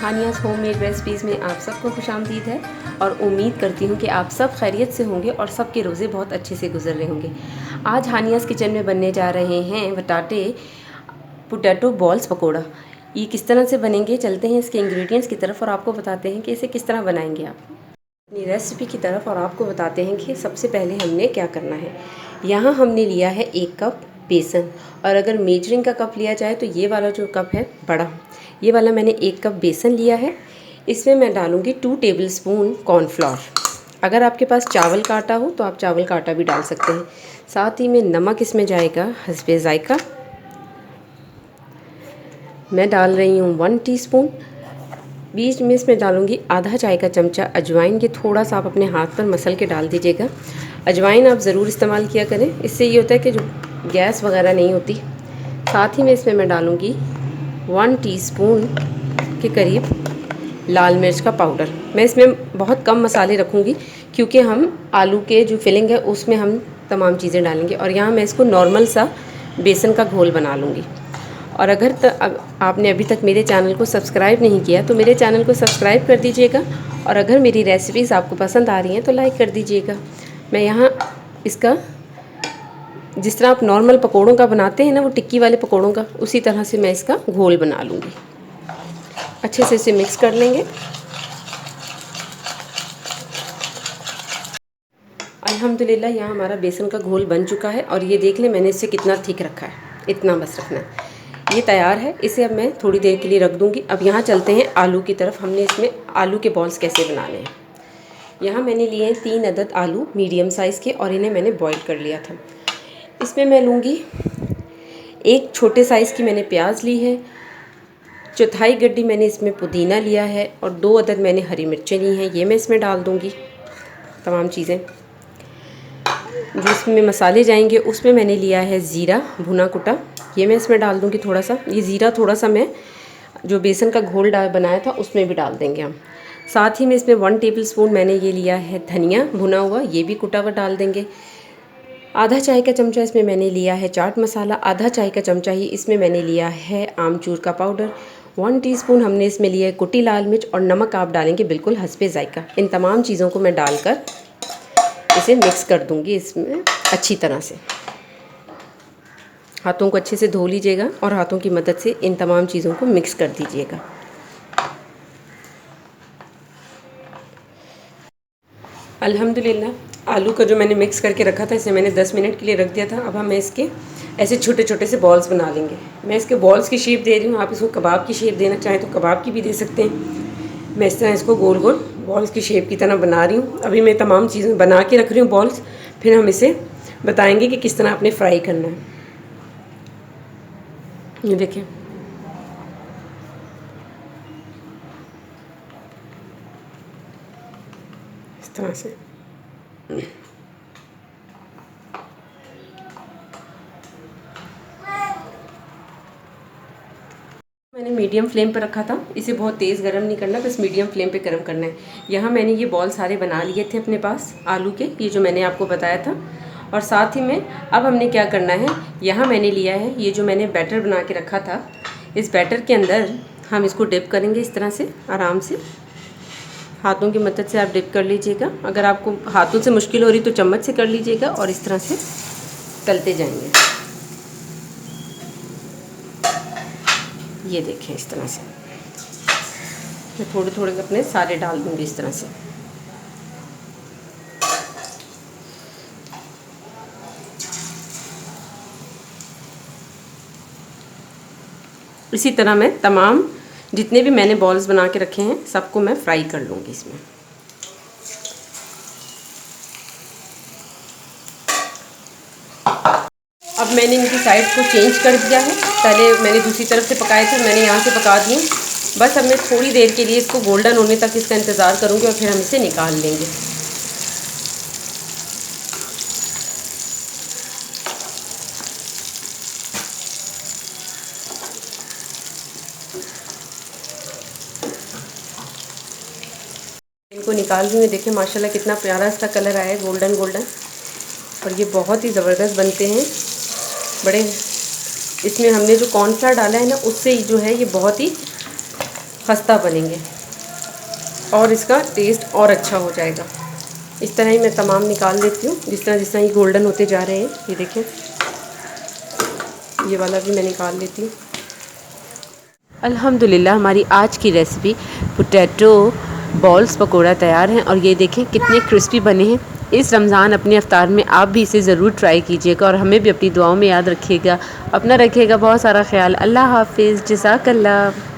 हानियाज़ homemade recipes में आप सबको खुशामदीद है और उम्मीद करती हूँ कि आप सब खैरियत से होंगे और सबके रोज़े बहुत अच्छे से गुजर रहे होंगे। आज हानियाज़ किचन में बनने जा रहे हैं पोटैटो बॉल्स पकोड़ा। ये किस तरह से बनेंगे, चलते हैं इसके इंग्रेडिएंट्स की तरफ और आपको बताते हैं कि इसे किस तरह बनाएंगे आप अपनी रेसिपी की तरफ। और आपको बताते हैं कि सबसे पहले हमने क्या करना है। यहाँ हमने लिया है 1 कप बेसन, और अगर मेजरिंग का कप लिया जाए तो ये वाला जो कप है बड़ा, ये वाला मैंने 1 कप बेसन लिया है। इसमें मैं डालूँगी 2 टेबलस्पून कॉर्नफ्लोर। अगर आपके पास चावल का आटा हो तो आप चावल का आटा भी डाल सकते हैं। साथ ही में नमक इसमें जाएगा हस्बे ज़ायका। मैं डाल रही हूँ 1 टीस्पून। बीच में इसमें डालूँगी आधा चाय का चमचा अजवाइन। ये थोड़ा सा आप अपने हाथ पर मसल के डाल दीजिएगा। अजवाइन आप ज़रूर इस्तेमाल किया करें, इससे ये होता है कि जो गैस वगैरह नहीं होती। साथ ही में इसमें मैं डालूँगी 1 टीस्पून के करीब लाल मिर्च का पाउडर। मैं इसमें बहुत कम मसाले रखूँगी क्योंकि हम आलू के जो फिलिंग है उसमें हम तमाम चीज़ें डालेंगे, और यहाँ मैं इसको नॉर्मल सा बेसन का घोल बना लूँगी। और अगर आपने अभी तक मेरे चैनल को सब्सक्राइब नहीं किया तो मेरे चैनल को सब्सक्राइब कर दीजिएगा, और अगर मेरी रेसिपीज़ आपको पसंद आ रही हैं तो लाइक कर दीजिएगा। मैं यहाँ इसका जिस तरह आप नॉर्मल पकोड़ों का बनाते हैं ना, वो टिक्की वाले पकोड़ों का, उसी तरह से मैं इसका घोल बना लूँगी। अच्छे से इसे मिक्स कर लेंगे। अल्हम्दुलिल्लाह यहाँ हमारा बेसन का घोल बन चुका है, और ये देख लें मैंने इसे कितना थिक रखा है, इतना बस रखना है। ये तैयार है, इसे अब मैं थोड़ी देर के लिए रख दूँगी। अब यहाँ चलते हैं आलू की तरफ। हमने इसमें आलू के बॉल्स कैसे बनाने हैं। यहाँ मैंने लिए हैं 3 अदद आलू मीडियम साइज़ के, और इन्हें मैंने बॉईल कर लिया था। इसमें मैं लूँगी 1 छोटे साइज़ की मैंने प्याज ली है, 1/4 गड्डी मैंने इसमें पुदीना लिया है, और 2 अदद मैंने हरी मिर्चें ली हैं। ये मैं इसमें डाल दूँगी तमाम चीज़ें। जो इसमें मसाले जाएंगे उसमें मैंने लिया है ज़ीरा भुना कुटा, ये मैं इसमें डाल दूँगी थोड़ा सा। ये ज़ीरा थोड़ा सा मैं जो बेसन का घोल बनाया था उसमें भी डाल देंगे हम। साथ ही में इसमें 1 टेबलस्पून मैंने ये लिया है धनिया भुना हुआ, ये भी कुटा हुआ डाल देंगे। आधा चाय का चमचा इसमें मैंने लिया है चाट मसाला, आधा चाय का चमचा ही इसमें मैंने लिया है आमचूर का पाउडर, 1 टीस्पून हमने इसमें लिया है कुटी लाल मिर्च, और नमक आप डालेंगे बिल्कुल हस्बे ज़ायका। इन तमाम चीज़ों को मैं डालकर इसे मिक्स कर दूंगी इसमें अच्छी तरह से। हाथों को अच्छे से धो लीजिएगा और हाथों की मदद से इन तमाम चीज़ों को मिक्स कर दीजिएगा। अल्हम्दुलिल्लाह आलू का जो मैंने मिक्स करके रखा था इसे मैंने 10 मिनट के लिए रख दिया था। अब हम इसके ऐसे छोटे छोटे से बॉल्स बना लेंगे। मैं इसके बॉल्स की शेप दे रही हूँ, आप इसको कबाब की शेप देना चाहें तो कबाब की भी दे सकते हैं। मैं इस तरह इसको गोल गोल बॉल्स की शेप की तरह बना रही हूँ। अभी मैं तमाम चीज़ें बना के रख रही हूँ बॉल्स, फिर हम इसे बताएंगे कि किस तरह आपने फ्राई करना है। ये देखिए, इस तरह से मैंने मीडियम फ्लेम पर रखा था। इसे बहुत तेज़ गर्म नहीं करना, बस मीडियम फ्लेम पे गर्म करना है। यहाँ मैंने ये बॉल सारे बना लिए थे अपने पास आलू के, ये जो मैंने आपको बताया था। और साथ ही में अब हमने क्या करना है, यहाँ मैंने लिया है ये जो मैंने बैटर बना के रखा था, इस बैटर के अंदर हम इसको डिप करेंगे इस तरह से आराम से। हाथों की मदद से आप डिप कर लीजिएगा। अगर आपको हाथों से मुश्किल हो रही तो चम्मच से कर लीजिएगा, और इस तरह से तलते जाएंगे। ये देखें, इस तरह से मैं थोड़े थोड़े अपने सारे डाल दूँगी इस तरह से। इसी तरह मैं तमाम जितने भी मैंने बॉल्स बना के रखे हैं सबको मैं फ्राई कर लूँगी इसमें। अब मैंने इनकी साइड को चेंज कर दिया है। पहले मैंने दूसरी तरफ से पकाए थे, मैंने यहाँ से पका दिए। बस अब मैं थोड़ी देर के लिए इसको गोल्डन होने तक इसका इंतज़ार करूँगी, और फिर हम इसे निकाल लेंगे। इनको निकाल रही हूँ। देखिए माशाल्लाह कितना प्यारा इसका कलर आया है, गोल्डन गोल्डन, और ये बहुत ही ज़बरदस्त बनते हैं बड़े। इसमें हमने जो कॉर्नफ्लावर डाला है ना, उससे जो है ये बहुत ही खस्ता बनेंगे और इसका टेस्ट और अच्छा हो जाएगा। इस तरह ही मैं तमाम निकाल लेती हूँ, जिस तरह ये गोल्डन होते जा रहे हैं। ये देखें, ये वाला भी मैं निकाल लेती हूँ। अल्हम्दुलिल्लाह हमारी आज की रेसिपी पोटैटो बॉल्स पकोड़ा तैयार हैं और ये देखें कितने क्रिस्पी बने हैं। इस रमज़ान अपने इफ्तार में आप भी इसे ज़रूर ट्राई कीजिएगा और हमें भी अपनी दुआओं में याद रखिएगा। अपना रखिएगा बहुत सारा ख्याल। अल्लाह हाफिज़, जज़ाकल्लाह।